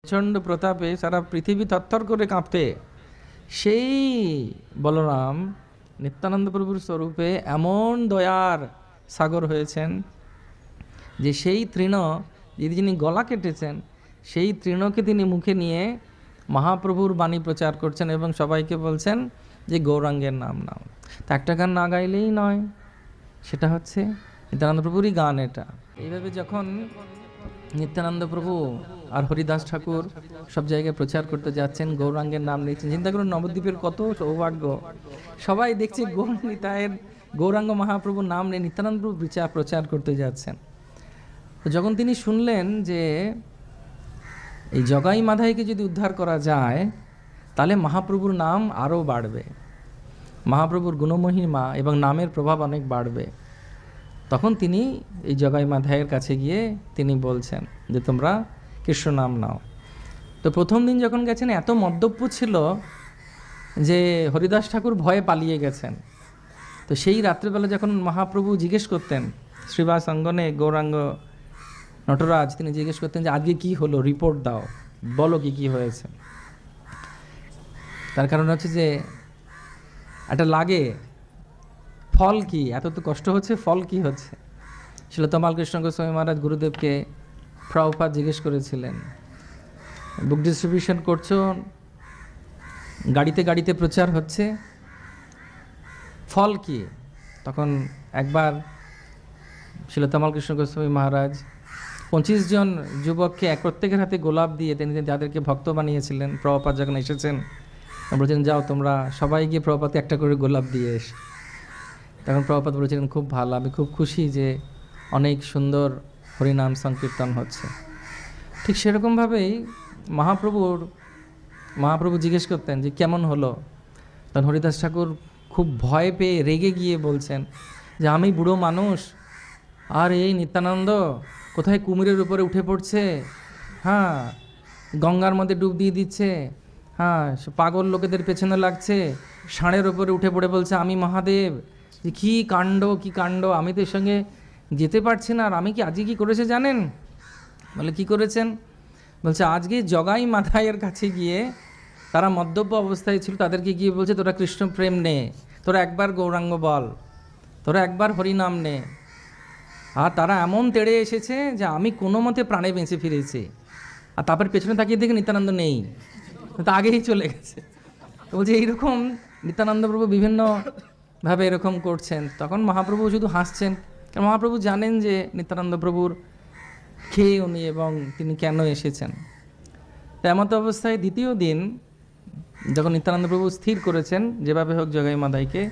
প্রচণ্ড প্রতাপে সারা পৃথিবী থরথর করে কাঁপতে, সেই বলরাম নিত্যানন্দ প্রভুর স্বরূপে এমন দয়ার সাগর হয়েছেন যে সেই তৃণ, যিনি গলা কেটেছেন, সেই তৃণকে তিনি মুখে নিয়ে মহাপ্রভুর বাণী প্রচার করছেন এবং সবাইকে বলছেন যে গৌরাঙ্গের নাম নাও। তা একটা গান না গাইলেই নয়, সেটা হচ্ছে নিত্যানন্দ প্রভুরই গান এটা। এইভাবে যখন নিত্যানন্দ প্রভু আর হরিদাস ঠাকুর সব জায়গায় প্রচার করতে যাচ্ছেন, গৌরাঙ্গের নাম নিচ্ছেন, চিন্তা করুন নবদ্বীপের কত সৌভাগ্য। সবাই দেখছে গৌরনিতায়ের গৌরাঙ্গ মহাপ্রভুর নাম নিয়ে নিত্যানন্দ প্রভু প্রচার করতে যাচ্ছেন। তো যখন তিনি শুনলেন যে এই জগাই মাধাইকে যদি উদ্ধার করা যায় তাহলে মহাপ্রভুর নাম আরও বাড়বে, মহাপ্রভুর গুণমহিমা এবং নামের প্রভাব অনেক বাড়বে, তখন তিনি এই জগাই মাধাইয়ের কাছে গিয়ে তিনি বলছেন যে তোমরা কৃষ্ণ নাম নাও। তো প্রথম দিন যখন গেছেন এত মদ্যপ্য ছিল যে হরিদাস ঠাকুর ভয়ে পালিয়ে গেছেন। তো সেই রাত্রেবেলা যখন মহাপ্রভু জিজ্ঞেস করতেন, শ্রীবাস অঙ্গনে গৌরাঙ্গ নটরাজ তিনি জিজ্ঞেস করতেন যে আজকে কি হলো, রিপোর্ট দাও, বলো কি কি হয়েছে। তার কারণ হচ্ছে যে একটা লাগে ফল কি, এত তো কষ্ট হচ্ছে, ফল কি হচ্ছে। শিলতমাল কৃষ্ণ গোস্বামী মহারাজ গুরুদেবকে প্রভুপাদ জিজ্ঞেস করেছিলেন, বুক ডিস্ট্রিবিউশন করছো, গাড়িতে গাড়িতে প্রচার হচ্ছে, ফল কি? তখন একবার শিলতমাল কৃষ্ণ গোস্বামী মহারাজ 25 জন যুবককে প্রত্যেকের হাতে গোলাপ দিয়ে তিনি যাদেরকে ভক্ত বানিয়েছিলেন, প্রভুপাদ যখন এসেছেন বলেছেন যাও তোমরা সবাই গিয়ে প্রভুপাদকে একটা করে গোলাপ দিয়ে এস। তখন প্রভুপাদ বলেছিলেন খুব ভালো, আমি খুব খুশি যে অনেক সুন্দর হরিনাম সংকীর্তন হচ্ছে। ঠিক সেরকমভাবেই মহাপ্রভু জিজ্ঞেস করতেন যে কেমন হলো। তখন হরিদাস ঠাকুর খুব ভয় পেয়ে রেগে গিয়ে বলছেন যে আমি বুড়ো মানুষ আর এই নিত্যানন্দ কোথায় কুমিরের উপরে উঠে পড়ছে, হ্যাঁ গঙ্গার মধ্যে ডুব দিয়ে দিচ্ছে, হ্যাঁ পাগল লোকেদের পেছনে লাগছে, ষাঁড়ের উপরে উঠে পড়ে বলছে আমি মহাদেব, যে কী কাণ্ড কী কাণ্ড, আমি তো এর সঙ্গে যেতে পারছি না। আর আমি কি আজকে কী করেছে জানেন? বলে কি করেছেন? বলছে আজকে জগাই মাধাইয়ের কাছে গিয়ে তারা মদ্যপ অবস্থায় ছিল, তাদেরকে গিয়ে বলছে তোরা কৃষ্ণ প্রেম নে, তোরা একবার গৌরাঙ্গ বল, তোরা একবার হরিনাম নে। আর তারা এমন তেড়ে এসেছে যে আমি কোনো মতে প্রাণে বেঁচে ফিরেছি। আর তারপর পেছনে তাকিয়ে দেখে নিত্যানন্দ নেই, তা আগেই চলে গেছে। তো বলছে এইরকম নিত্যানন্দ প্রভু বিভিন্নভাবে এরকম করছেন। তখন মহাপ্রভু শুধু হাসছেন, কারণ মহাপ্রভু জানেন যে নিত্যানন্দ প্রভুর খেয়ে উনি এবং তিনি কেন এসেছেন। তো এমত অবস্থায় দ্বিতীয় দিন যখন নিত্যানন্দ প্রভু স্থির করেছেন যেভাবে হোক জগাই মাধাইকে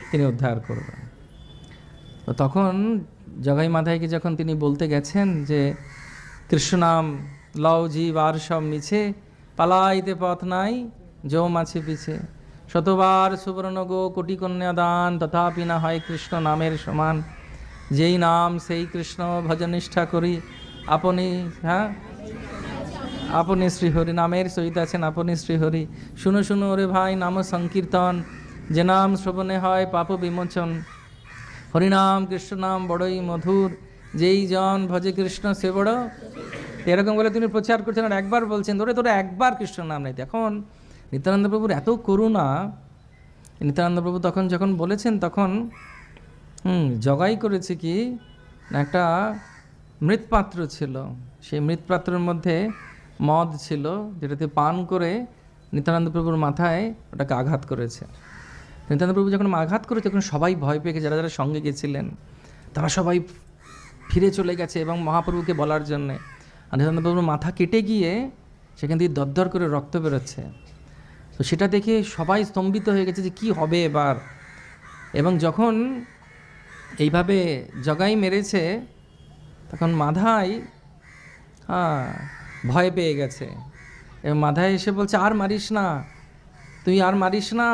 তিনি উদ্ধার করবেন, তো তখন জগাই মাধাইকে যখন তিনি বলতে গেছেন যে কৃষ্ণ নাম লও জীব আর সব মিছে, পালাইতে পথ নাই যৌ মাছে পিছে, শতবার সুবর্ণ গো কোটি কন্যাদান, তথাপি না হয় কৃষ্ণ নামের সমান, যেই নাম সেই কৃষ্ণ ভজনিষ্ঠা করি, আপনি আপনি শ্রীহরি, নামের সহিত আছেন আপনি শ্রীহরি, শুনো শুনো ওরে ভাই নাম সংকীর্তন, যে নাম শ্রবণে হয় পাপ বিমোচন, হরিনাম কৃষ্ণ নাম বড়ই মধুর, যেই জন ভজে কৃষ্ণ সে বড়। এরকম বলে তিনি প্রচার করছেন আর একবার বলছেন তোরা একবার কৃষ্ণ নাম নেই। এখন নিত্যানন্দ প্রভুর এত করুণা, নিত্যানন্দ প্রভু তখন যখন বলেছেন তখন জগাই করেছে কি না, একটা মৃৎপাত্র ছিল, সেই মৃৎপাত্রের মধ্যে মদ ছিল, যেটাতে পান করে নিত্যানন্দ প্রভুর মাথায় ওটাকে আঘাত করেছে। নিত্যানন্দ প্রভু যখন আঘাত করেছে তখন সবাই ভয় পেয়ে, যারা যারা সঙ্গে গেছিলেন তারা সবাই ফিরে চলে গেছে এবং মহাপ্রভুকে বলার জন্যে। আর নিত্যানন্দ প্রভুর মাথা কেটে গিয়ে সেখান থেকে দরদর করে রক্ত বেরোচ্ছে। তো সেটা দেখে সবাই স্তম্ভিত হয়ে গেছে যে কি হবে এবার। এবং যখন এইভাবে জগাই মেরেছে তখন মাধাই ভয় পেয়ে গেছে এবং মাধাই এসে বলছে আর মারিস না, তুই আর মারিস না,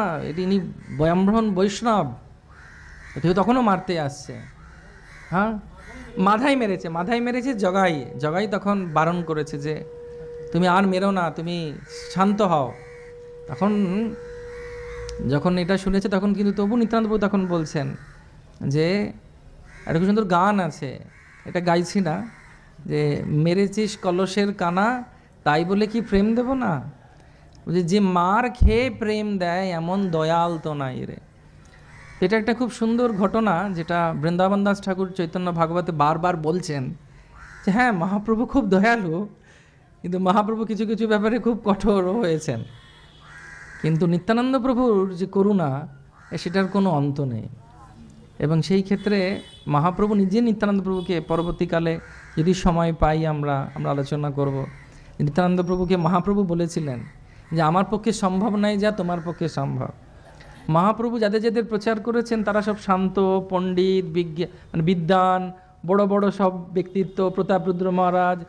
ইনি ব্রাহ্মণ বৈষ্ণব, তুই তখনও মারতে আসছে। হ্যাঁ মাধাই মেরেছে জগাই তখন বারণ করেছে যে তুমি আর মেরো না, তুমি শান্ত হও। তখন যখন এটা শুনেছে তখন কিন্তু তবু নিত্যানন্দ প্রভু তখন বলছেন যে একটা খুব সুন্দর গান আছে, এটা গাইছি না, যে মেরেছিস কলসের কানা তাই বলে কি প্রেম দেব না? যে মার খেয়ে প্রেম দেয় এমন দয়াল তো নাই রে। এটা একটা খুব সুন্দর ঘটনা, যেটা বৃন্দাবন দাস ঠাকুর চৈতন্য ভাগবতে বারবার বলছেন যে হ্যাঁ, মহাপ্রভু খুব দয়ালু, কিন্তু মহাপ্রভু কিছু কিছু ব্যাপারে খুব কঠোরও হয়েছেন। কিন্তু নিত্যানন্দ প্রভুর যে করুণা, সেটার কোনো অন্ত নেই। এবং সেই ক্ষেত্রে মহাপ্রভু নিজে নিত্যানন্দ প্রভুকে পরবর্তীকালে যদি সময় পাই আমরা আলোচনা করব। নিত্যানন্দ প্রভুকে মহাপ্রভু বলেছিলেন যে আমার পক্ষে সম্ভব নয় যা তোমার পক্ষে সম্ভব। মহাপ্রভু যাদের যাদের প্রচার করেছেন তারা সব শান্ত, পণ্ডিত, বিদ্বান, বড় বড় সব ব্যক্তিত্ব, প্রতাপরুদ্র মহারাজ,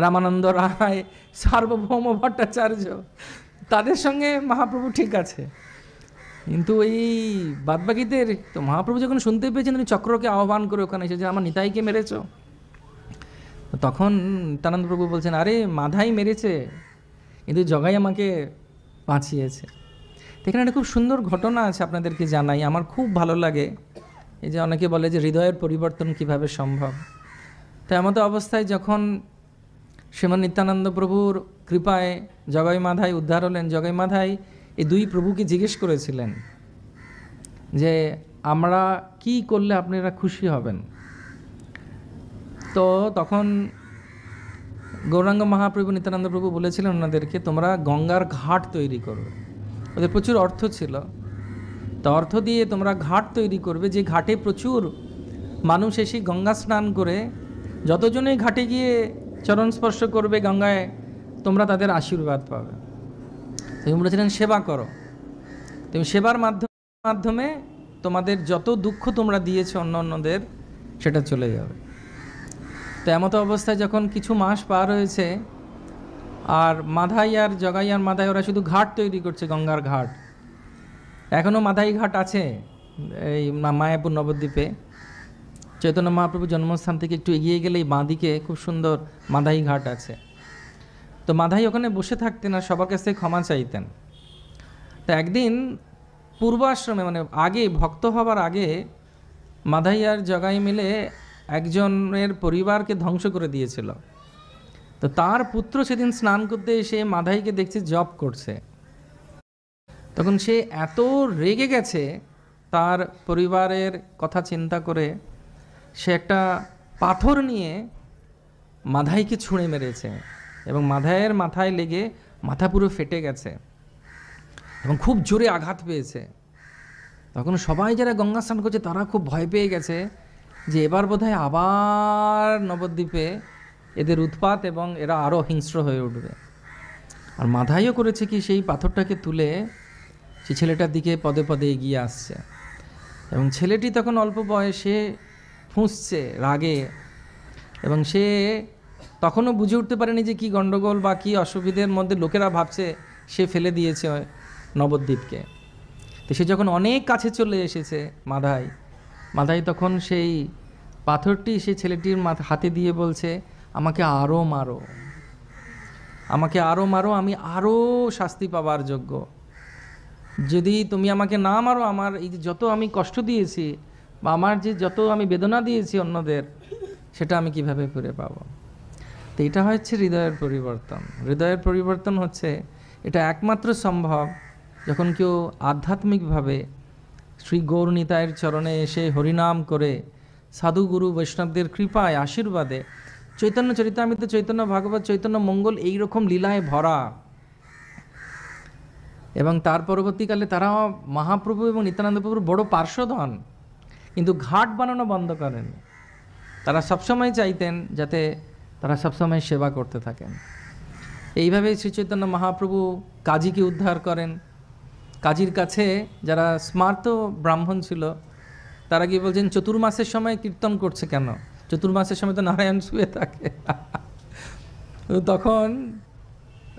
রামানন্দ রায়, সার্বভৌম ভট্টাচার্য, তাদের সঙ্গে মহাপ্রভু ঠিক আছে। কিন্তু এই বাদবাকিদের তো মহাপ্রভু যখন শুনতে পেয়েছেন তিনি চক্রকে আহ্বান করে ওখানে এসেছে, আমার নিতাইকে মেরেছ। তখন নিত্যানন্দ প্রভু বলছেন, আরে মাধাই মেরেছে, কিন্তু জগাই আমাকে বাঁচিয়েছে। এখানে একটা খুব সুন্দর ঘটনা আছে, আপনাদেরকে জানাই, আমার খুব ভালো লাগে। এই যে অনেকে বলে যে হৃদয়ের পরিবর্তন কিভাবে সম্ভব। তো এমতো অবস্থায় যখন শ্রীমান নিত্যানন্দ প্রভুর কৃপায় জগাই মাধাই উদ্ধার হলেন, জগাই মাধাই এই দুই প্রভুকে জিজ্ঞেস করেছিলেন যে আমরা কি করলে আপনারা খুশি হবেন। তো তখন গৌরাঙ্গ মহাপ্রভু নিত্যানন্দ প্রভু বলেছিলেন ওনাদেরকে, তোমরা গঙ্গার ঘাট তৈরি করবে। ওদের প্রচুর অর্থ ছিল, তো অর্থ দিয়ে তোমরা ঘাট তৈরি করবে, যে ঘাটে প্রচুর মানুষ এসে গঙ্গা স্নান করে যতজনেই ঘাটে গিয়ে চরণ স্পর্শ করবে গঙ্গায়, তোমরা তাদের আশীর্বাদ পাবে। তুমি বলেছিলেন সেবা করো, তুমি সেবার মাধ্যমে তোমাদের যত দুঃখ তোমরা দিয়েছো অন্যদের সেটা চলে যাবে। তো এমতো অবস্থায় যখন কিছু মাস পার হয়েছে, আর মাধাই আর জগাই আর মাধাই ওরা শুধু ঘাট তৈরি করছে, গঙ্গার ঘাট। এখনও মাধাই ঘাট আছে এই মায়াপুর নবদ্বীপে। চৈতন্য মহাপ্রভু জন্মস্থান থেকে একটু এগিয়ে গেলেই বাঁদিকে খুব সুন্দর মাধাই ঘাট আছে। তো মাধাই ওখানে বসে থাকতেন আর সবার কাছ থেকে ক্ষমা চাইতেন। তো একদিন পূর্বাশ্রমে, মানে আগে ভক্ত হবার আগে, মাধাই আর জগাই মিলে একজনের পরিবারকে ধ্বংস করে দিয়েছিল। তো তার পুত্র সেদিন স্নান করতে এসে মাধাইকে দেখছে জপ করছে। তখন সে এত রেগে গেছে, তার পরিবারের কথা চিন্তা করে সে একটা পাথর নিয়ে মাধাইকে ছুঁড়ে মেরেছে, এবং মাধাইয়ের মাথায় লেগে মাথা পুরো ফেটে গেছে এবং খুব জোরে আঘাত পেয়েছে। তখন সবাই যারা গঙ্গা স্নান করছে তারা খুব ভয় পেয়ে গেছে যে এবার বোধহয় আবার নবদ্বীপে এদের উৎপাত এবং এরা আরও হিংস্র হয়ে উঠবে। আর মাধাইও করেছে কি, সেই পাথরটাকে তুলে সেই ছেলেটার দিকে পদে পদে এগিয়ে আসছে, এবং ছেলেটি তখন অল্প বয়সে ফুঁসছে রাগে, এবং সে তখনও বুঝে উঠতে পারেনি যে কী গণ্ডগোল বা কী অসুবিধের মধ্যে লোকেরা ভাবছে সে ফেলে দিয়েছে নবদ্বীপকে। তো সে যখন অনেক কাছে চলে এসেছে মাধাই তখন সেই পাথরটি সেই ছেলেটির হাতে দিয়ে বলছে, আমাকে আরও মারো, আমাকে আরও মারো, আমি আরও শাস্তি পাবার যোগ্য। যদি তুমি আমাকে না মারো, আমার এই যে যত আমি কষ্ট দিয়েছি বা আমার যে যত আমি বেদনা দিয়েছি অন্যদের, সেটা আমি কিভাবে ফিরে পাবো। তো এটা হচ্ছে হৃদয়ের পরিবর্তন। হৃদয়ের পরিবর্তন হচ্ছে, এটা একমাত্র সম্ভব যখন কেউ আধ্যাত্মিকভাবে শ্রী গৌর নিতাইয়ের চরণে এসে হরিনাম করে সাধু গুরু বৈষ্ণবদের কৃপায় আশীর্বাদে চৈতন্য চরিতামৃত, চৈতন্য ভাগবত, চৈতন্য মঙ্গল এইরকম লীলায় ভরা, এবং তার পরবর্তীকালে তারা মহাপ্রভু এবং নিত্যানন্দ প্রভুর বড় পার্ষদ হন, কিন্তু ঘাট বানানো বন্ধ করেন। তারা সবসময় চাইতেন যাতে তারা সবসময় সেবা করতে থাকেন। এইভাবে শ্রী চৈতন্য মহাপ্রভু কাজীকে উদ্ধার করেন। কাজীর কাছে যারা স্মার্ত ব্রাহ্মণ ছিল তারা গিয়ে বলছেন, চতুর্মাসের সময় কীর্তন করছে কেন? চতুর্মাসের সময় তো নারায়ণ শুয়ে থাকে। তখন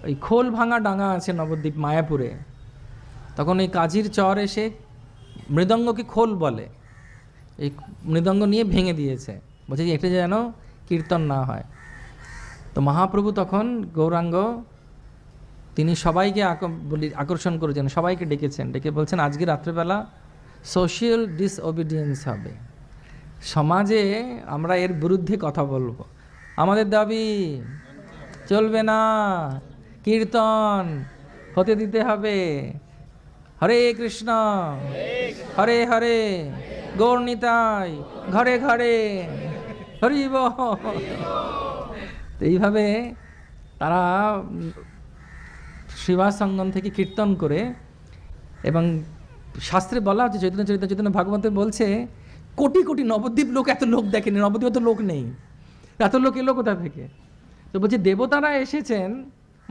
ওই খোল ভাঙা ডাঙা আছে নবদ্বীপ মায়াপুরে, তখন এই কাজীর চর এসে মৃদঙ্গকে খোল বলে, এই মৃদঙ্গ নিয়ে ভেঙে দিয়েছে, বলছে যে এটা যেন কীর্তন না হয়। তো মহাপ্রভু তখন গৌরাঙ্গ তিনি সবাইকে আকর্ষণ করেছেন, সবাইকে ডেকেছেন, ডেকে বলছেন আজকে রাত্রেবেলা সোশিয়াল ডিসওবিডিয়েন্স হবে, সমাজে আমরা এর বিরুদ্ধে কথা বলবো। আমাদের দাবি চলবে না, কীর্তন হতে দিতে হবে। হরে কৃষ্ণ হরে হরে গৌর নিতাই ঘরে ঘরে হরি বল। তো এইভাবে তারা শ্রীবাস সঙ্গম থেকে কীর্তন করে, এবং শাস্ত্রে বলা হচ্ছে, চৈতন্য চরিত্র চৈতন্য ভাগবতে বলছে, কোটি কোটি নবদ্বীপ লোক এত লোক দেখেনি, নবদ্বীপে তো লোক নেই, এত লোক এলো কোথা থেকে? তো বলছে দেবতারা এসেছেন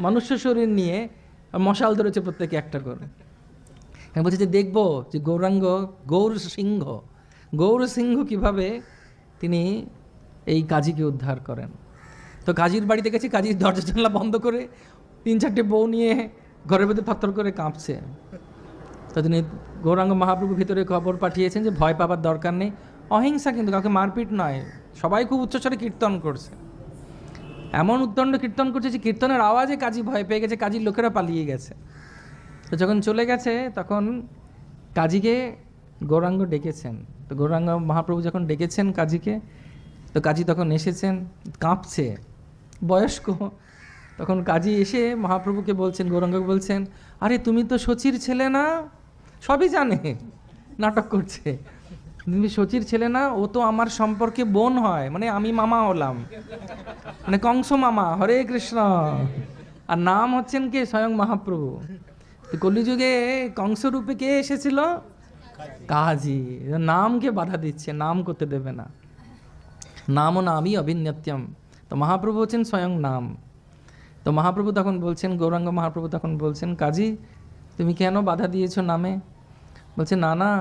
মনুষ্য শরীর নিয়ে, মশাল ধরেছে প্রত্যেকে একটা করে। আমি বলছি যে দেখবো যে গৌরাঙ্গ গৌর সিংহ কীভাবে তিনি এই কাজীকে উদ্ধার করেন। তো কাজীর বাড়িতে গেছি, কাজীর দরজা জানলা বন্ধ করে 3-4টে বউ নিয়ে ঘরের ভেতরে থরথর করে কাঁপছে। তো তিনি গৌরাঙ্গ মহাপ্রভু ভিতরে খবর পাঠিয়েছেন যে ভয় পাবার দরকার নেই, অহিংসা, কিন্তু কাউকে মারপিট নয়, সবাই খুব উচ্চস্বরে কীর্তন করছে, এমন উদ্দণ্ড কীর্তন করছে যে কীর্তনের আওয়াজে কাজী ভয় পেয়ে গেছে, কাজীর লোকেরা পালিয়ে গেছে। তো যখন চলে গেছে তখন কাজীকে গৌরাঙ্গ ডেকেছেন। তো গৌরাঙ্গ মহাপ্রভু যখন ডেকেছেন কাজীকে, তো কাজী তখন এসেছেন, কাঁপছে, বয়স্ক। তখন কাজী এসে মহাপ্রভুকে বলছেন, গৌরাঙ্গকে বলছেন, আরে তুমি তো শচীর ছেলে না? সবই জানে, নাটক করছে, তুমি শচীর ছেলে না? ও তো আমার সম্পর্কে বোন হয়, মানে আমি মামা হলাম, মানে কংস মামা। হরে কৃষ্ণ। আর নাম হচ্ছেন কে? স্বয়ং মহাপ্রভু। কলিযুগে কংসরূপে কে এসেছিল? কাজী। নামকে বাধা দিচ্ছে, নাম করতে দেবে না। নাম ও নামই অভিন্নত্যম। তো মহাপ্রভু হচ্ছেন স্বয়ং নাম। তো মহাপ্রভু তখন বলছেন, গৌরাঙ্গ মহাপ্রভু তখন বলছেন, কাজী তুমি কেন বাধা দিয়েছো নামে? বলছে না না,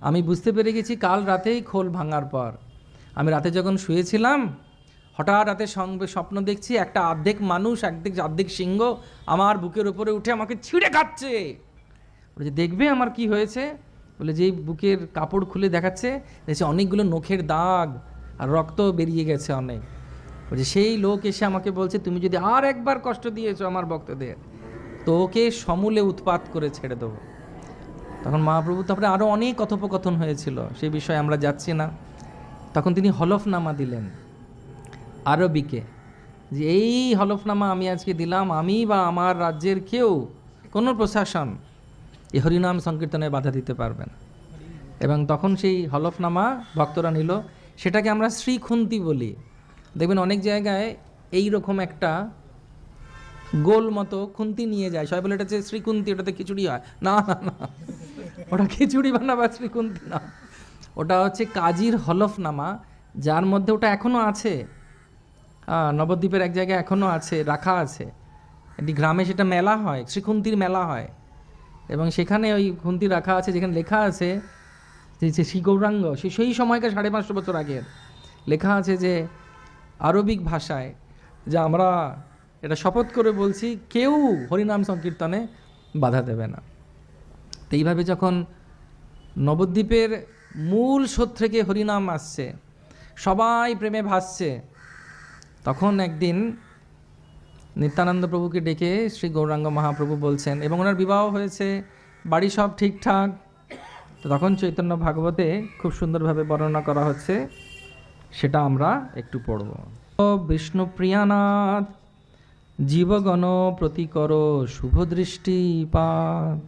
আমি বুঝতে পেরে গেছি কাল রাতেই খোল ভাঙার পর, আমি রাতে যখন শুয়েছিলাম হঠাৎ রাতে স্বপ্ন দেখছি একটা অর্ধেক মানুষ অর্ধেক সিংহ আমার বুকের উপরে উঠে আমাকে ছিঁড়ে খাচ্ছে। বলছে দেখবে আমার কি হয়েছে? বলে যেই বুকের কাপড় খুলে দেখাচ্ছে, দেখছে অনেকগুলো নখের দাগ আর রক্ত বেরিয়ে গেছে অনেক। বলছে সেই লোক এসে আমাকে বলছে তুমি যদি আর একবার কষ্ট দিয়েছো আমার ভক্তদের, তো ওকে সমূলে উৎপাত করে ছেড়ে দেবো। তখন মহাপ্রভু, তারপরে আরও অনেক কথোপকথন হয়েছিল, সেই বিষয়ে আমরা যাচ্ছি না। তখন তিনি হলফনামা দিলেন আরবিকে, যে এই হলফনামা আমি আজকে দিলাম, আমি বা আমার রাজ্যের কেউ, কোনো প্রশাসন এই হরিনাম সংকীর্তনে বাধা দিতে পারবে না। এবং তখন সেই হলফনামা ভক্তরা নিল, সেটাকে আমরা শ্রীখুন্তি বলি। দেখবেন অনেক জায়গায় এই রকম একটা গোল মতো খুন্তি নিয়ে যায়, সবাই বলে এটা হচ্ছে শ্রীকুন্তি, ওটাতে খিচুড়ি হয়। না না না, ওটা খিচুড়ি বানাবা শ্রীকুন্তি না, ওটা হচ্ছে কাজীর হলফনামা, যার মধ্যে ওটা এখনও আছে। নবদ্বীপের এক জায়গায় এখনও আছে, রাখা আছে। একটি গ্রামে সেটা মেলা হয়, শ্রীকুন্তির মেলা হয়, এবং সেখানে ওই খুন্তি রাখা আছে, যেখানে লেখা আছে যে শ্রী গৌরাঙ্গ সেই সময়কার 550 বছর আগের লেখা আছে, যে আরবিক ভাষায়, যে আমরা এটা শপথ করে বলছি কেউ হরিনাম সংকীর্তনে বাধা দেবে না। তো এইভাবে যখন নবদ্বীপের মূল স্রোত থেকে হরিনাম আসছে, সবাই প্রেমে ভাসছে, তখন একদিন নিত্যানন্দ প্রভুকে ডেকে শ্রী গৌরাঙ্গ মহাপ্রভু বলছেন, এবং ওনার বিবাহ হয়েছে, বাড়ি সব ঠিকঠাক। তো তখন চৈতন্য ভাগবতে খুব সুন্দরভাবে বর্ণনা করা হচ্ছে, সেটা আমরা একটু পড়ব। বিষ্ণুপ্রিয়ানাথ জীবগণ প্রতিকর শুভদৃষ্টিপাত,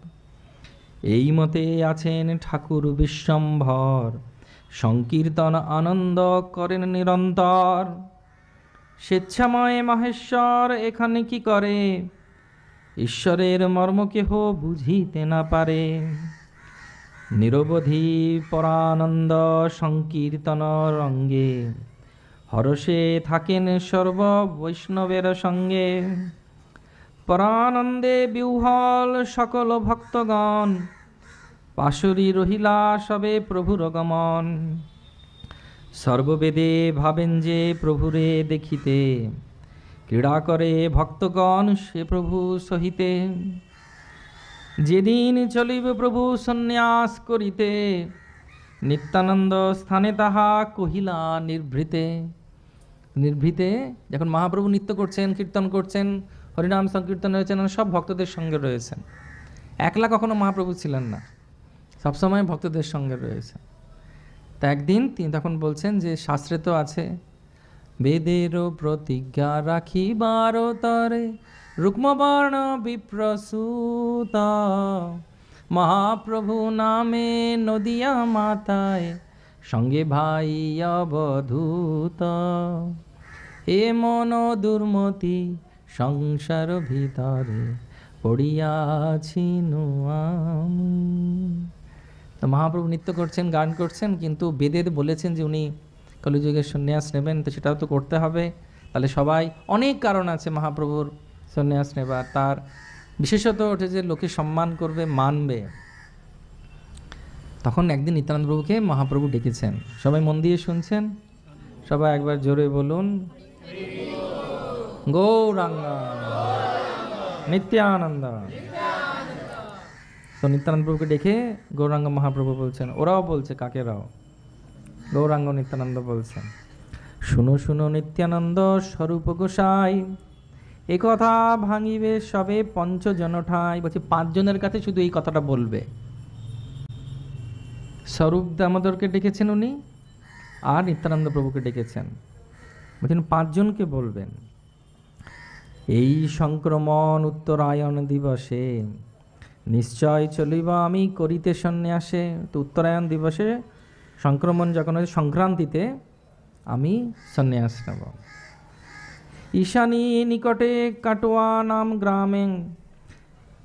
এই মতে আছেন ঠাকুর বিশ্বম্ভর, সংকীর্তন আনন্দ করেন নিরন্তর। স্বেচ্ছাময় মহেশ্বর এখানে কি করে, ঈশ্বরের মর্ম কেহ বুঝিতে না পারে। নিরবধি পরানন্দ সংকীর্তন রঙ্গে, হরষে থাকেন সর্ব বৈষ্ণবের সঙ্গে। পরানন্দে বিহ্বল সকল ভক্তগণ, পাশরি রহিলা সবে প্রভুর গমন। সর্ববেদে ভাবেন যে প্রভুরে দেখিতে, ক্রীড়া করে ভক্তগণ সে প্রভু সহিতে। যেদিন চলিবে প্রভু সন্ন্যাস করিতে, নিত্যানন্দ স্থানে তাহা কহিলা নির্ভৃতে। নির্ভীতে যখন মহাপ্রভু নৃত্য করছেন, কীর্তন করছেন, হরিনাম সংকীর্তন হয়েছেন, সব ভক্তদের সঙ্গে রয়েছেন। একলা কখনো মহাপ্রভু ছিলেন না, সবসময় ভক্তদের সঙ্গে রয়েছেন। তা একদিন তিনি তখন বলছেন যে শাস্ত্রে তো আছে, বেদেরও প্রতিজ্ঞা রাখিবার তরে রুক্মবর্ণ বিপ্রসূত মহাপ্রভু নামে নদিয়া মাতায় সঙ্গে ভাই অবধূত। এ মন দুর্মতি সংসার ভিতরে পড়িয়াছি আমি। তো মহাপ্রভু নৃত্য করছেন, গান করছেন, কিন্তু বেদে বলেছেন যে উনি কলিযুগের সন্ন্যাস নেবেন, তো সেটাও তো করতে হবে। তাহলে সবাই, অনেক কারণ আছে মহাপ্রভুর সন্ন্যাস নেবার, তার বিশেষত ওঠে যে লোকে সম্মান করবে, মানবে। তখন একদিন নিত্যানন্দ প্রভুকে মহাপ্রভু ডেকেছেন। সবাই মন দিয়ে শুনছেন, সবাই একবার জোরে বলুন, গৌরাঙ্গা নিত্যানন্দ। তো নিত্যানন্দ প্রভুকে ডেকে গৌরাঙ্গ মহাপ্রভু বলছেন, ওরাও বলছে, কাকেরাও, গৌরাঙ্গ নিত্যানন্দ বলছেন, শুনো শুনো নিত্যানন্দ স্বরূপ গোসাই, এ কথা ভাঙিবে সবে পঞ্চজন ঠাই। বলছে 5 জনের কাছে শুধু এই কথাটা বলবে। স্বরূপ দামোদরকে ডেকেছেন উনি, আর নিত্যানন্দ প্রভুকে ডেকেছেন, বলছেন 5 জনকে বলবেন। এই সংক্রমণ উত্তরায়ণ দিবসে নিশ্চয় চলিব আমি করিতে সন্ন্যাসে। তো উত্তরায়ণ দিবসে সংক্রমণ যখন হয়, সংক্রান্তিতে আমি সন্ন্যাস নেব। ঈশানী নিকটে কাটোয়া নাম গ্রামে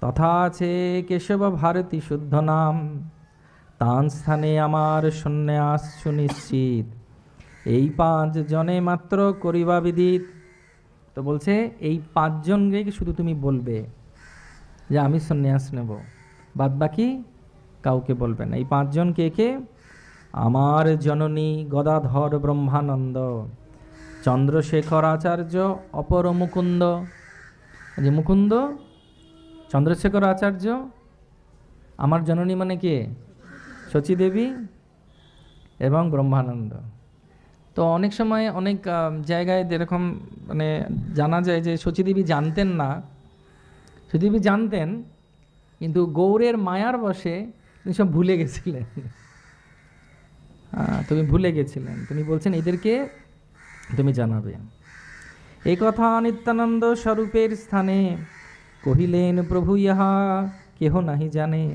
তথা আছে কেশব ভারতী শুদ্ধ নাম, তান স্থানে আমার সন্ন্যাস সুনিশ্চিত, এই 5 জনে মাত্র করিবা বিদিত। তো বলছে এই 5 জনকে শুধু তুমি বলবে যে আমি সন্ন্যাস নেব, বাদ বাকি কাউকে বলবে না। এই 5 জন কে কে? আমার জননী গদাধর ব্রহ্মানন্দ, চন্দ্রশেখর আচার্য, অপর মুকুন্দ। যে মুকুন্দ, চন্দ্রশেখর আচার্য, আমার জননী মানে কে? শচীদেবী এবং ব্রহ্মানন্দ। তো অনেক সময় অনেক জায়গায় যেরকম মানে জানা যায় যে শচীদেবী জানতেন না, শচীদেবী জানতেন, কিন্তু গৌরের মায়ার বশে তিনি সব ভুলে গেছিলেন। তুমি ভুলে গেছিলেন, তিনি বলছেন এদেরকে তুমি জানাবে। এই কথা নিত্যানন্দ স্বরূপের স্থানে কহিলেন, প্রভু ইহা কেহ নাহি জানে,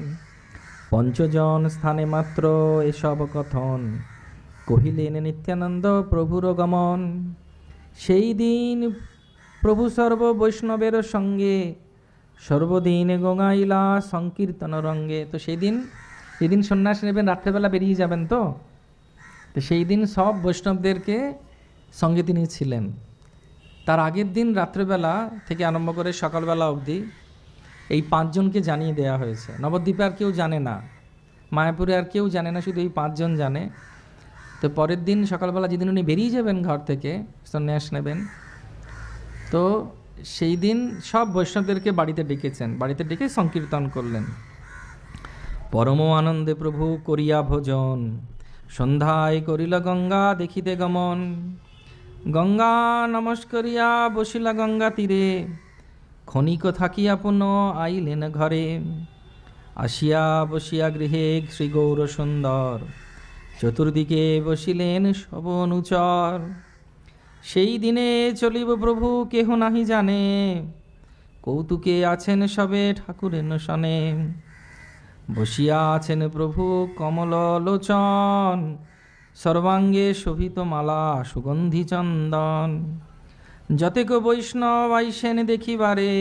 5 জন স্থানে মাত্র এসব কথন, কহিলেন নিত্যানন্দ প্রভুর গমন। সেই দিন প্রভু সর্ব বৈষ্ণবের সঙ্গে সর্বদিন গঙ্গাইলা সংকীর্তন রঙ্গে। তো সেই দিন, যেদিন সন্ন্যাস নেবেন, রাত্রেবেলা বেরিয়ে যাবেন, তো সেই দিন সব বৈষ্ণবদেরকে সঙ্গে তিনি ছিলেন। তার আগের দিন রাত্রেবেলা থেকে আরম্ভ করে সকালবেলা অবধি এই 5 জনকে জানিয়ে দেওয়া হয়েছে। নবদ্বীপে আর কেউ জানে না, মায়াপুরে আর কেউ জানে না, শুধু এই 5 জন জানে। তো পরের দিন সকালবেলা যেদিন উনি বেরিয়ে যাবেন ঘর থেকে সন্ন্যাস নেবেন, তো সেই দিন সব বৈষ্ণবদেরকে বাড়িতে ডেকেছেন, বাড়িতে ডেকে সংকীর্তন করলেন। পরম আনন্দে প্রভু করিয়া ভোজন, সন্ধ্যায় করিল গঙ্গা দেখিতে গমন। গঙ্গা নমস্করিয়া বসিলা গঙ্গা তীরে, ক্ষণিক থাকিয়া পুনঃ আইলেন ঘরে। আসিয়া বসিয়া গৃহে শ্রী গৌর সুন্দর, চতুর্দিকে বসিলেন সব অনুচর। সেই দিনে চলিব প্রভু কেহ নাহি জানে, কৌতুকে আছেন সবে ঠাকুরের নশনে। বসিয়া আছেন প্রভু কমল লোচন, সর্বাঙ্গে শোভিত মালা সুগন্ধি চন্দন। যতেক বৈষ্ণব আইসেন দেখিবারে,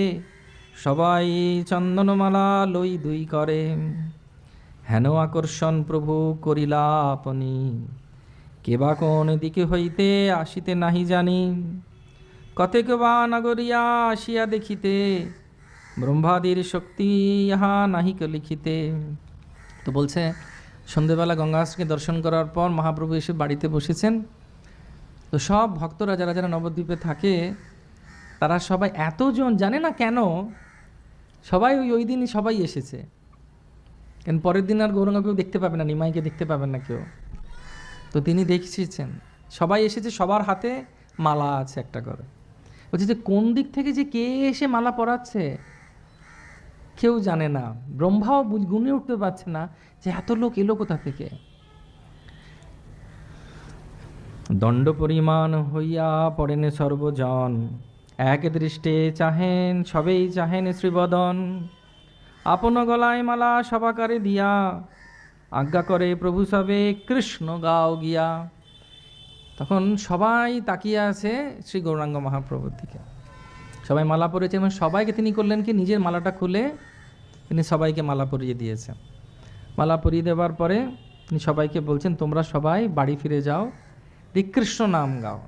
সবাই চন্দনমালা লই দুই করে। হেন আকর্ষণ প্রভু করিলা আপনি, কেবা কোন দিকে হইতে আসিতে নাহি জানি। কতেক বা নগরিয়া আসিয়া দেখিতে, ব্রহ্মাদির শক্তি ইহা নাহিক লিখিতে। তো বলছে সন্ধেবেলা গঙ্গাকে দর্শন করার পর মহাপ্রভু এসে বাড়িতে বসেছেন। তো সব ভক্তরা যারা যারা নবদ্বীপে থাকে তারা সবাই, এতজন জানে না কেন, সবাই ওই দিনই সবাই এসেছে। কেন পরের দিন আর গৌরাঙ্গ কেউ দেখতে পাবে না, নিমাইকে দেখতে পাবেন না কেউ। তো তিনি দেখেছেন সবাই এসেছে, সবার হাতে মালা আছে একটা করে। বলছে যে কোন দিক থেকে যে কে এসে মালা পরাচ্ছে কেউ জানে না, ব্রহ্মাও গুনে উঠতে পারছে না যে এত লোক এলো কোথা থেকে। দণ্ড পরিমাণ হইয়া পড়েন সর্বজন, এক দৃষ্টে চাহেন সবেই চাহেন শ্রীবদন। আপন গলায় মালা সবাকারে দিয়া, আজ্ঞা করে প্রভু সবে কৃষ্ণ গাও গিয়া। তখন সবাই তাকিয়ে আছে শ্রী গৌরাঙ্গ মহাপ্রভুর দিকে। সবাই মালা পরেছে এবং সবাইকে তিনি করলেন কি, নিজের মালাটা খুলে তিনি সবাইকে মালা পরিয়ে দিয়েছেন। মালা পরিয়ে দেওয়ার পরে তিনি সবাইকে বলছেন, তোমরা সবাই বাড়ি ফিরে যাও, কৃষ্ণ নাম গাও,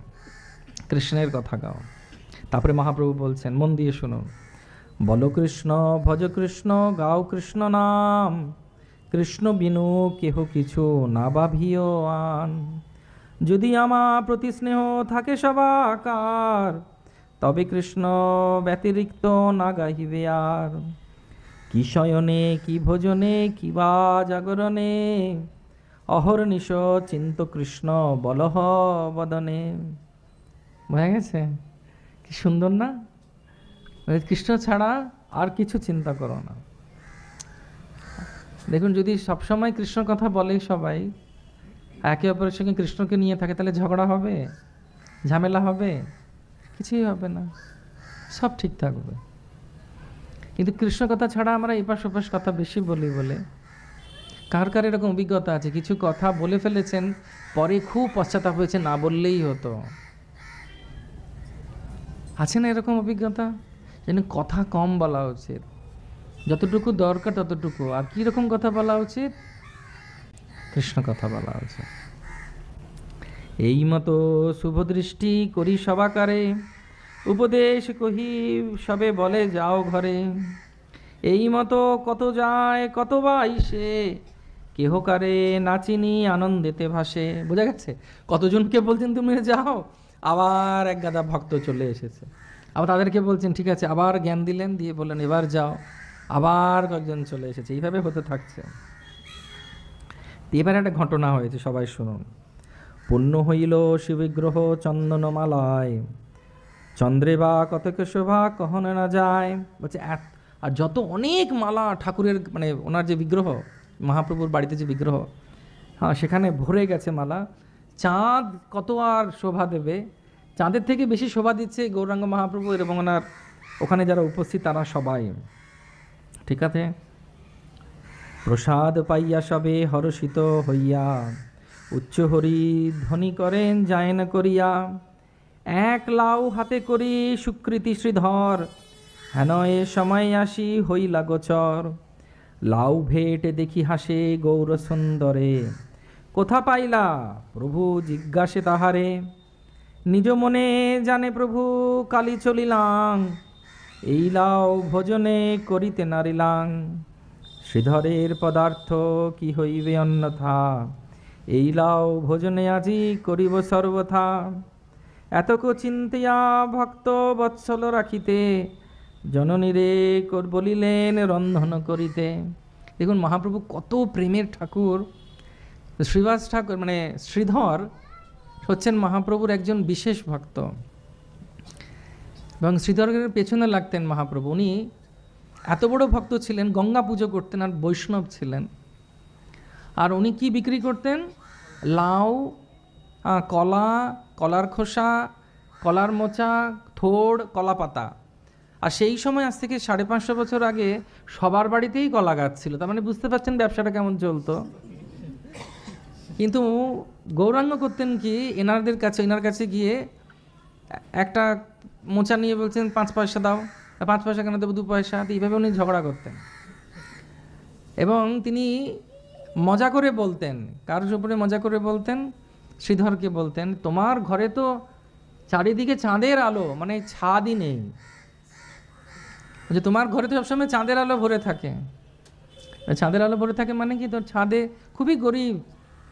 কৃষ্ণের কথা গাও। তারপরে মহাপ্রভু বলছেন, মন দিয়ে শুনুন, বলো কৃষ্ণ ভজ কৃষ্ণ গাও কৃষ্ণ নাম, কৃষ্ণ বিনু কেহ কিছু না ভাবিও আন। যদি আমার প্রতি স্নেহ থাকে সবাকার, তবে কৃষ্ণ ব্যতিরিক্ত না গাহিবে আর। কি শয়নে কি ভোজনে কি বা জাগরণে, অহর্নিশ চিন্ত কৃষ্ণ বলহ বদনে। বোঝা গেছে? কি সুন্দর না? কৃষ্ণ ছাড়া আর কিছু চিন্তা করো না। দেখুন, যদি সবসময় কৃষ্ণ কথা বলে সবাই, একে অপরের সঙ্গে কৃষ্ণকে নিয়ে থাকে, তাহলে ঝগড়া হবে, ঝামেলা হবে? কিছুই হবে না, সব ঠিক থাকবে। কিন্তু কৃষ্ণ কথা ছাড়া আমরা এপাশ ওপাশ কথা বেশি বলি বলে, কার কার এরকম অভিজ্ঞতা আছে, কিছু কথা বলে ফেলেছেন, পরে খুব পশ্চাতাপ হয়েছে, না বললেই হতো? আছে না এরকম অভিজ্ঞতা? যেন কথা কম বলা উচিত, যতটুকু দরকার ততটুকু। আর কি রকম কথা বলা উচিত? কৃষ্ণ কথা বলা উচিত। এই মতো শুভদৃষ্টি করি সবাকারে, উপদেশ কহি সবে বলে যাও ঘরে। এই মতো কত যায় কত বা আইসে, কেহ কারে নাচিনি আনন্দেতে ভাসে। বোঝা গেছে? কতজনকে বলছেন তুমি যাও, আবার এক গাদা ভক্ত চলে এসেছে। আবার তাদেরকে বলছেন ঠিক আছে, আবার জ্ঞান দিলেন, দিয়ে বললেন এবার যাও, আবার কয়েকজন চলে এসেছে। এইভাবে হতে থাকছে। এবার একটা ঘটনা হয়েছে, সবাই শুনুন। পূর্ণ হইল শিববিগ্রহ চন্দনমালায়, চন্দ্রে বা কতক শোভা কহনে না যায়। বলছে আর যত অনেক মালা ঠাকুরের, মানে ওনার যে বিগ্রহ, মহাপ্রভুর বাড়িতে যে বিগ্রহ, হ্যাঁ, সেখানে ভরে গেছে মালা। চাঁদ কত আর শোভা দেবে, চাঁদের থেকে বেশি শোভা দিচ্ছে গৌরাঙ্গ মহাপ্রভু এবং ওনার ওখানে যারা উপস্থিত তারা সবাই। ঠিক আছে? প্রসাদ পাইয়া সবে হর্ষিত হইয়া, উচ্চ হরি ধ্বনি করেন যায় না করিয়া। এক লাউ হাতে করি সুকৃতি শ্রীধর, হেন এ সময় আসি হইলা গোচর। লাউ ভেট দেখি হাসে গৌর সুন্দরে, কোথা পাইলা প্রভু জিজ্ঞাসে তাহারে। নিজ মনে জানে প্রভু কালি চলিলাং, এই লাউ ভোজনে করিতে নারিলাং। শ্রীধরের পদার্থ কি হইবে অন্যথা, এই লাউ ভোজনে আজি করিব সর্বথা। এতক চিন্তিয়া ভক্ত বৎসল রাখিতে, জননীরে বলিলেন রন্ধন করিতে। দেখুন মহাপ্রভু কত প্রেমের ঠাকুর। শ্রীবাস ঠাকুর মানে শ্রীধর হচ্ছেন মহাপ্রভুর একজন বিশেষ ভক্ত, এবং শ্রীধরের পেছনে লাগতেন মহাপ্রভু। উনি এত বড় ভক্ত ছিলেন, গঙ্গা পুজো করতেন আর বৈষ্ণব ছিলেন। আর উনি কি বিক্রি করতেন? লাউ, কলা, কলার খোসা, কলার মোচা, থোড়, কলা পাতা। আর সেই সময় আজ থেকে 550 বছর আগে সবার বাড়িতেই কলা গাছ ছিল। তার মানে বুঝতে পারছেন ব্যবসাটা কেমন চলতো। কিন্তু গৌরাঙ্গ করতেন কি, এনার কাছে গিয়ে একটা মোচা নিয়ে বলছেন 5 পয়সা দাও, 5 পয়সা কেন দেবো, 2 পয়সা। এইভাবে উনি ঝগড়া করতেন। এবং তিনি মজা করে বলতেন, কার উপরে মজা করে বলতেন? শ্রীধরকে বলতেন, তোমার ঘরে তো চারিদিকে চাঁদের আলো, মানে ছাদই নেই, যে তোমার ঘরে তো সবসময় চাঁদের আলো ভরে থাকে। চাঁদের আলো ভরে থাকে মানে কি, তোর ছাদে খুবই গরিব,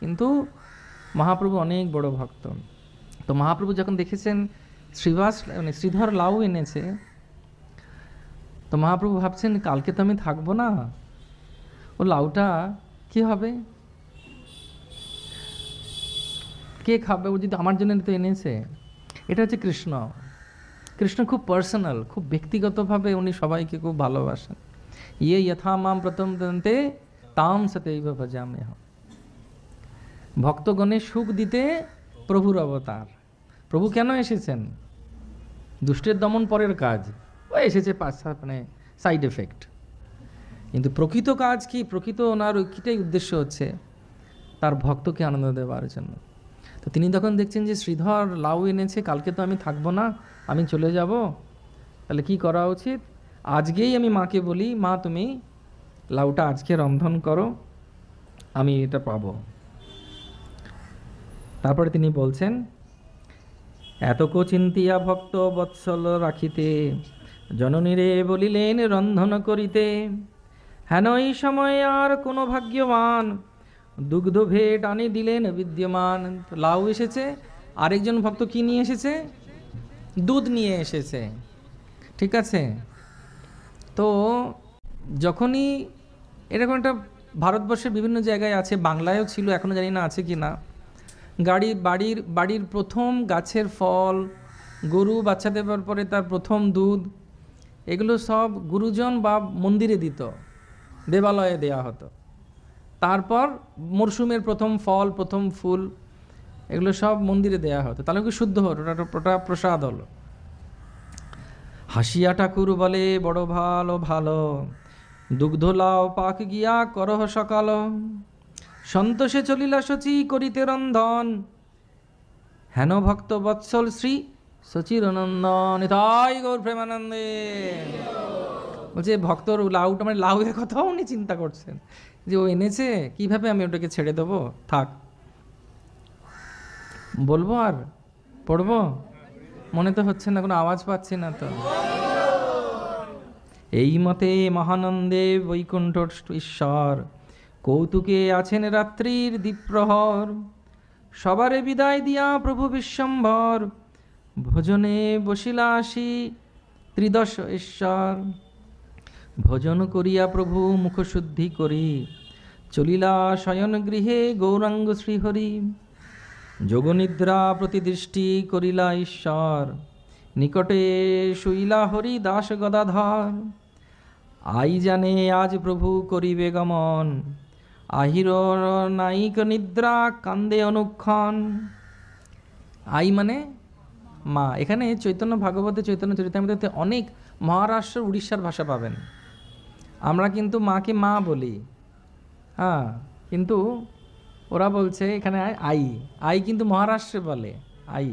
কিন্তু মহাপ্রভু অনেক বড় ভক্ত। তো মহাপ্রভু যখন দেখেছেন মানে শ্রীধর লাউ এনেছে, তো মহাপ্রভু ভাবছেন কালকে তো আমি থাকবো না, ও লাউটা কি হবে, কে খাবে, ও যদি আমার জন্য তো এনেছে। এটা হচ্ছে কৃষ্ণ। কৃষ্ণ খুব পার্সোনাল, খুব ব্যক্তিগতভাবে উনি সবাইকে খুব ভালোবাসেন। ইয়ে যথা মাম প্রথম দন্তে তাম সতৈব ভজাম্যহম। ভক্তগণে সুখ দিতে প্রভুর অবতার। প্রভু কেন এসেছেন? দুষ্টের দমন পরের কাজ, ও এসেছে মানে সাইড এফেক্ট। কিন্তু প্রকৃত কাজ কি? প্রকৃত ওনার ওইটাই উদ্দেশ্য হচ্ছে তার ভক্তকে আনন্দ দেওয়ার জন্য। তো তিনি তখন দেখছেন যে শ্রীধর লাউ এনেছে, কালকে তো আমি থাকবো না, আমি চলে যাব, তাহলে কি করা উচিত? আজকেই আমি মাকে বলি, মা তুমি লাউটা আজকে রন্ধন করো, আমি এটা পাবো। তারপরে তিনি বলছেন, এতক চিন্তিয়া ভক্ত বৎসল রাখিতে, জননীরে বলিলেন রন্ধন করিতে। হেন এই সময় আর কোনো ভাগ্যবান, দুগ্ধ ভেট আনি দিলেন বিদ্যমান। তো লাউ এসেছে, আরেকজন ভক্ত কি নিয়ে এসেছে? দুধ নিয়ে এসেছে। ঠিক আছে? তো যখনই এরকম একটা ভারতবর্ষের বিভিন্ন জায়গায় আছে, বাংলায়ও ছিল, এখনও জানি না আছে কি না, বাড়ির প্রথম গাছের ফল, গরু বাচ্চা দেওয়ার পরে তার প্রথম দুধ, এগুলো সব গুরুজন বা মন্দিরে দিত, দেবালয়ে দেয়া হতো। তারপর মরশুমের প্রথম ফল, প্রথম ফুল, এগুলো সব মন্দিরে দেয়া হতো, তাহলে কি শুদ্ধ হলো, ওটা প্রসাদ হলো। হাসিয়া ঠাকুর বলে, বড় ভালো ভালো, দুগ্ধ লাও পাক গিয়া করহ সকাল। সন্তোষে চলিলা শচী করিতে রন্ধন, হেন ভক্ত বৎসল শ্রী সচিরনন্দন। তাই গৌর প্রেমানন্দে বলছে, ভক্তর লাউটা মানে লাউয়ের কথাও উনি চিন্তা করছেন যে ও এনেছে, কিভাবে আমি ওটাকে ছেড়ে দেবো, থাক। বলবো আর পড়বো? মনে তো হচ্ছে না, কোনো আওয়াজ পাচ্ছি না তো। এই মতে মহানন্দে বৈকুণ্ঠ ঈশ্বর, কৌতুকে আছেন রাত্রির দ্বীপ্রহর। সবারে বিদায় দিয়া প্রভু বিশ্বম্ভর, ভোজনে বসিলা আসি ত্রিদশ ঈশ্বর। ভোজন করিয়া প্রভু মুখশুদ্ধি করি, চলিলা শয়ন গৃহে গৌরাঙ্গ শ্রীহরি। যোগনিদ্রা প্রতিদৃষ্টি করিলা ঈশ্বর, নিকটে শুইলা হরি দাস গদাধর। আই জানে আজ প্রভু করিবে গমন, আহির নাইক নিদ্রা কান্দে অনুক্ষণ। আই মানে মা। এখানে চৈতন্য ভাগবতে, চৈতন্য চরিতামৃতে অনেক মহারাষ্ট্র উড়িষ্যার ভাষা পাবেন। আমরা কিন্তু মাকে মা বলি, হ্যাঁ, কিন্তু ওরা বলছে এখানে আই। আই কিন্তু মহারাষ্ট্রে বলে আই।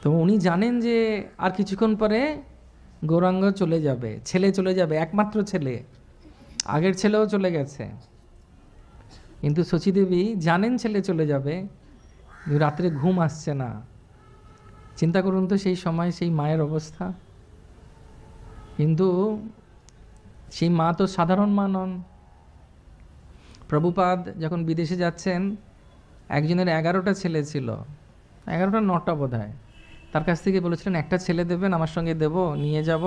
তো উনি জানেন যে আর কিছুক্ষণ পরে গৌরাঙ্গ চলে যাবে, ছেলে চলে যাবে, একমাত্র ছেলে, আগের ছেলেও চলে গেছে। কিন্তু শচীদেবী জানেন ছেলে চলে যাবে, রাত্রে ঘুম আসছে না। চিন্তা করুন তো সেই সময় সেই মায়ের অবস্থা। কিন্তু সেই মা তো সাধারণ মা নন। প্রভুপাদ যখন বিদেশে যাচ্ছেন, একজনের 11টা ছেলে ছিল, 11টা 9টা বোধ হয়। তার কাছ থেকে বলেছিলেন, একটা ছেলে দেবেন, আমার সঙ্গে দেব, নিয়ে যাব,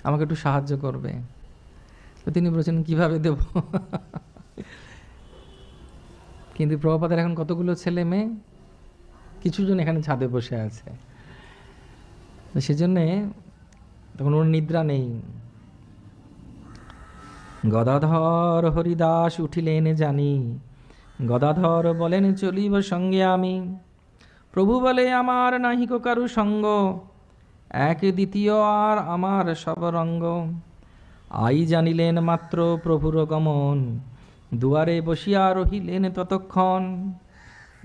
আমাকে একটু সাহায্য করবে। তো তিনি বলেছেন, কিভাবে দেব? কিন্তু প্রভুপাদের এখন কতগুলো ছেলে মেয়ে, কিছুজন এখানে ছাদে বসে আছে। তো সেজন্যে তখন ওর নিদ্রা নেই। গদাধর হরিদাস উঠিলেন জানি, গদাধর বলেন চলিব সঙ্গে আমি। প্রভু বলে, আমার নাহিক কারু সঙ্গ, এক দ্বিতীয় আর আমার সব রঙ্গ। আই জানিলেন মাত্র প্রভুর গমন, দুয়ারে বসিয়া রহিলেন ততক্ষণ।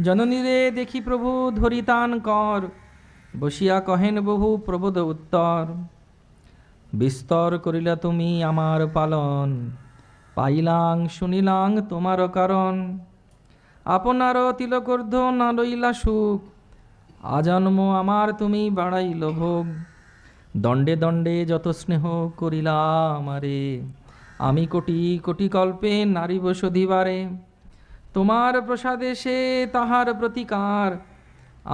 জননীরে দেখি প্রভু ধরিতান কর, বসিয়া কহেন বহু প্রবোধ উত্তর। বিস্তর করিলা তুমি আমার পালন, পাইলাং শুনিলাং তোমার কারণ। আপনার তিলকর্ধ না লইলা সুখ, আজন্ম আমার তুমি বাড়াইল ভোগ। দণ্ডে দণ্ডে যত স্নেহ করিলা আমারে, আমি কোটি কোটি কল্পে নারীব শোধিবারে। তোমার প্রসাদে সে তাহার প্রতিকার,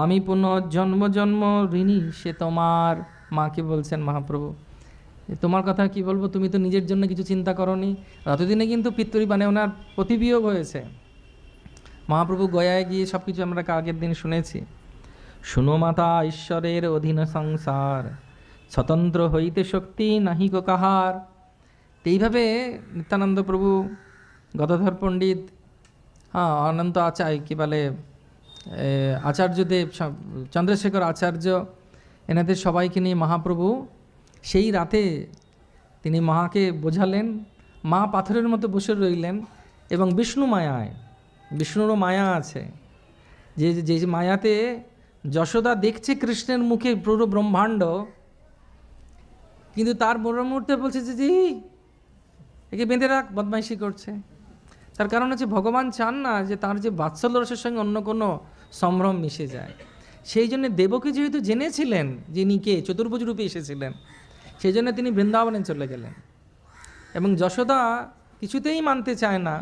আমি পুনঃ জন্ম জন্ম ঋণী সে তোমার। মাকে বলছেন মহাপ্রভু, তোমার কথা কি বলবো, তুমি তো নিজের জন্য কিছু চিন্তা করনি। ততদিনে কিন্তু পিত্তরি মানে ওনার প্রতিবিয়োগ হয়েছে। মহাপ্রভু গয়ায় গিয়ে সব কিছু আমরা আগের দিন শুনেছি। শুনো মাতা, ঈশ্বরের অধীন সংসার, স্বতন্ত্র হইতে শক্তি নাহিক কাহার। এইভাবে নিত্যানন্দ প্রভু, গদাধর পণ্ডিত, অনন্ত আচার্য, কি বলে আচার্যদেব, চন্দ্রশেখর আচার্য, এনাদের সবাইকে নিয়ে মহাপ্রভু সেই রাতে তিনি মাকে বোঝালেন। মা পাথরের মতো বসে রইলেন এবং বিষ্ণু মায়ায়, বিষ্ণুরও মায়া আছে, যে মায়াতে যশোদা দেখছে কৃষ্ণের মুখে পুরো ব্রহ্মাণ্ড, কিন্তু তার বড় মুহূর্তে বলছে যে জি একে বেঁধে রাখ, বদমাইশি করছে। তার কারণ হচ্ছে ভগবান চান না যে তার যে বাৎসল্য রসের সঙ্গে অন্য কোনো সম্ভ্রম মিশে যায়। সেই জন্য দেবকী যেহেতু জেনেছিলেন যিনি কে, চতুর্ভুজ রূপে এসেছিলেন, সেই জন্য তিনি বৃন্দাবনে চলে গেলেন। এবং যশোদা কিছুতেই মানতে চায় না।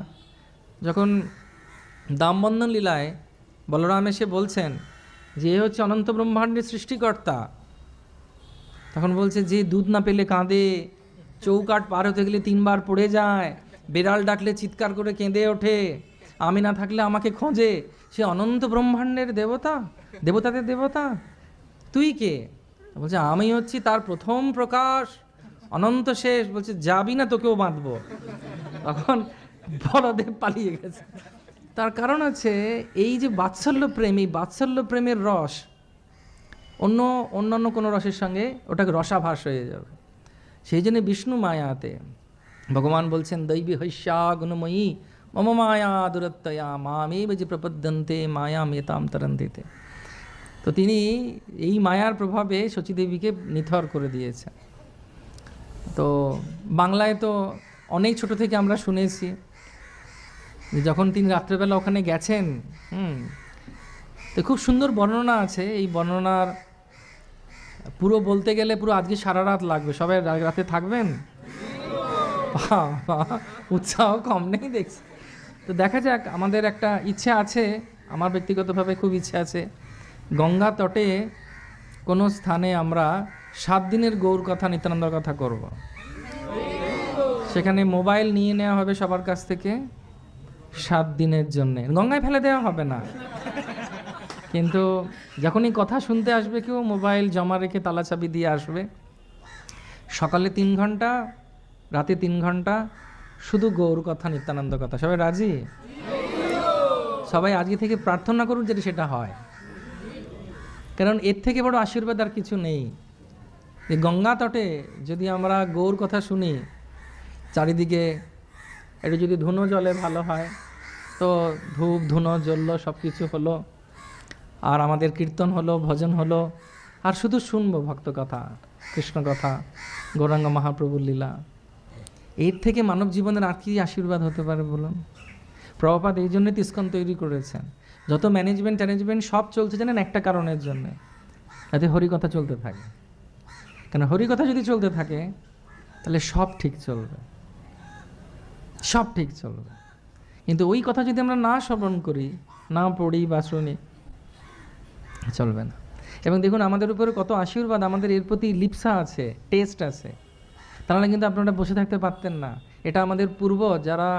যখন দামবন্ধন লীলায় বলরাম এসে বলছেন যে এ হচ্ছে অনন্ত ব্রহ্মাণ্ডের সৃষ্টিকর্তা, তখন বলছে যে দুধ না পেলে কাঁদে, চৌকাঠ পার হতে গেলে 3 বার পড়ে যায়, বেড়াল ডাকলে চিৎকার করে কেঁদে ওঠে, আমি না থাকলে আমাকে খোঁজে, সে অনন্ত ব্রহ্মাণ্ডের দেবতা, দেবতাদের দেবতা, তুই কে? বলছে আমি হচ্ছি তার প্রথম প্রকাশ, অনন্ত শেষ। বলছে যাবি না, তোকেও বাঁধবো। তখন বলদেব পালিয়ে গেছে। তার কারণ আছে এই যে বাৎসল্য প্রেম, এই বাৎসল্য প্রেমের রস অন্যান্য কোনো রসের সঙ্গে ওটাকে রসাভাস হয়ে যাবে। সেই জন্য বিষ্ণু মায়াতে ভগবান বলছেন দৈবী হৈষ্যা গুণময়ী মম মায়া দুরত্তয়া মামেব যে প্রপদ্যন্তে মায়া মেতাম তরন্তিতে। তো তিনি এই মায়ার প্রভাবে শচীদেবীকে নিথর করে দিয়েছেন। তো বাংলায় তো অনেক ছোট থেকে আমরা শুনেছি যে যখন তিনি রাত্রেবেলা ওখানে গেছেন, তো খুব সুন্দর বর্ণনা আছে। এই বর্ণনার পুরো বলতে গেলে পুরো আজকে সারা রাত লাগবে। সবাই রাতে থাকবেন? উৎসাহ কম নেই দেখছি। তো দেখা যাক, আমাদের একটা ইচ্ছে আছে, আমার ব্যক্তিগতভাবে খুব ইচ্ছে আছে, গঙ্গা তটে কোনো স্থানে আমরা 7 দিনের গৌর কথা, নিত্যানন্দর কথা করব। সেখানে মোবাইল নিয়ে নেওয়া হবে সবার কাছ থেকে 7 দিনের জন্যে। গঙ্গায় ফেলে দেওয়া হবে না, কিন্তু যখনই কথা শুনতে আসবে কেউ, মোবাইল জমা রেখে তালা চাবি দিয়ে আসবে। সকালে 3 ঘন্টা, রাতে 3 ঘন্টা, শুধু গৌর কথা, নিত্যানন্দ কথা। সবাই রাজি? সবাই আজকে থেকে প্রার্থনা করুন যেটা সেটা হয়, কারণ এর থেকে বড় আশীর্বাদ আর কিছু নেই। এই গঙ্গা তটে যদি আমরা গৌর কথা শুনি, চারিদিকে একটু যদি ধুনো জলে ভালো হয়, তো ধূপ ধুনো জ্বললো, সব কিছু হলো, আর আমাদের কীর্তন হলো, ভজন হলো, আর শুধু শুনবো ভক্ত কথা, কৃষ্ণ কথা, গৌরাঙ্গ মহাপ্রভুর লীলা। এর থেকে মানব জীবনের আর কি আশীর্বাদ হতে পারে বলুন? প্রভুপাদ এই জন্যই ইস্কন তৈরি করেছেন। যত ম্যানেজমেন্ট সব চলছে জানেন একটা কারণের জন্যে, যাতে হরিকথা চলতে থাকে। কেন হরিকথা যদি চলতে থাকে তাহলে সব ঠিক চলবে, সব ঠিক চলবে। কিন্তু ওই কথা যদি আমরা না শ্রবণ করি, না পড়ি বা শুনি, চলবে না। এবং দেখুন আমাদের উপরে কত আশীর্বাদ, আমাদের এর প্রতি লিপ্সা আছে, টেস্ট আছে। তাহলে কিন্তু আপনারা বসে থাকতে পারতেন না। এটা আমাদের যারা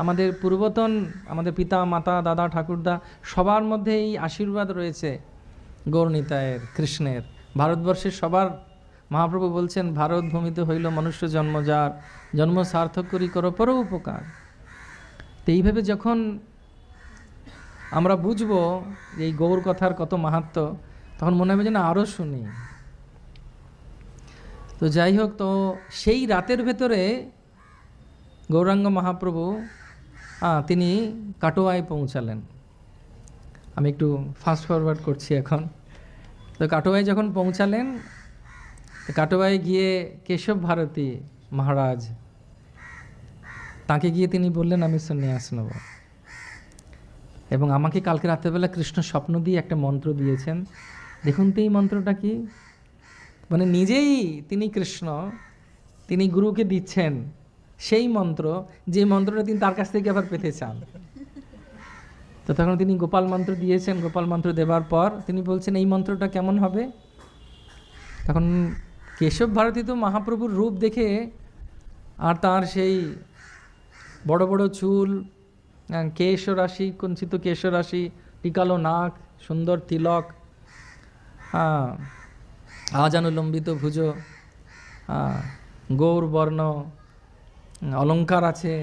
আমাদের পূর্বতন, আমাদের পিতা মাতা দাদা ঠাকুরদা, সবার মধ্যে এই আশীর্বাদ রয়েছে গৌরনিতায়ের, কৃষ্ণের। ভারতবর্ষের সবার, মহাপ্রভু বলছেন ভারত ভূমিতে হইল মনুষ্য জন্ম, যার জন্ম সার্থক করি করো পর উপকার। তো এইভাবে যখন আমরা বুঝবো এই গৌর কথার কত মাহাত্ম্য, তখন মনে হবে যে না আরও শুনি। তো যাই হোক, তো সেই রাতের ভেতরে গৌরাঙ্গ মহাপ্রভু তিনি কাটোয়ায় পৌঁছালেন। আমি একটু ফাস্ট ফরওয়ার্ড করছি এখন। তো কাটোয়ায় যখন পৌঁছালেন, কাটোয়ায় গিয়ে কেশব ভারতী মহারাজ, তাকে গিয়ে তিনি বললেন আমি সন্ন্যাস নেব। এবং আমাকে কালকে রাত্রেবেলা কৃষ্ণ স্বপ্ন দিয়ে একটা মন্ত্র দিয়েছেন। দেখুন তো এই মন্ত্রটা কি, মানে নিজেই তিনি কৃষ্ণ, তিনি গুরুকে দিচ্ছেন সেই মন্ত্র, যে মন্ত্রটা তিনি তার কাছ থেকে আবার পেতে চান। তো তখন তিনি গোপাল মন্ত্র দিয়েছেন। গোপাল মন্ত্র দেওয়ার পর তিনি বলছেন এই মন্ত্রটা কেমন হবে। তখন কেশব ভারতী তো মহাপ্রভুর রূপ দেখে, আর তার সেই বড় বড় চুল, কেশরাশি, কুঞ্চিত কেশরাশি, টিকালো নাক, সুন্দর তিলক, আজানুলম্বিত ভুজ, গৌর বর্ণ, অলঙ্কার আছে।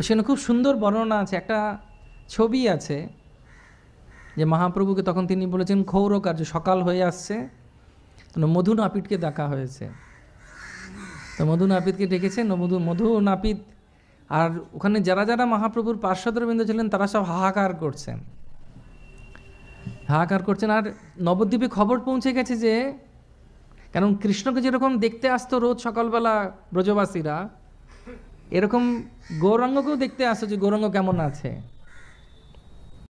সেখানে খুব সুন্দর বর্ণনা আছে, একটা ছবি আছে যে মহাপ্রভুকে তখন তিনি বলেছেন ক্ষৌর কার্য, সকাল হয়ে আসছে, মধু নাপিতকে ডাকা হয়েছে। তো মধু নাপিতকে ডেকেছেন, মধু নাপিত আর ওখানে যারা যারা মহাপ্রভুর পার্শ্বদবৃন্দ ছিলেন তারা সব হাহাকার করছেন, হাহাকার করছেন। আর নবদ্বীপে খবর পৌঁছে গেছে যে, কারণ কৃষ্ণকে যেরকম দেখতে আসতো রোজ সকালবেলা ব্রজবাসীরা, এরকম গৌরাঙ্গকেও দেখতে আসতো যে গৌরাঙ্গ কেমন আছে।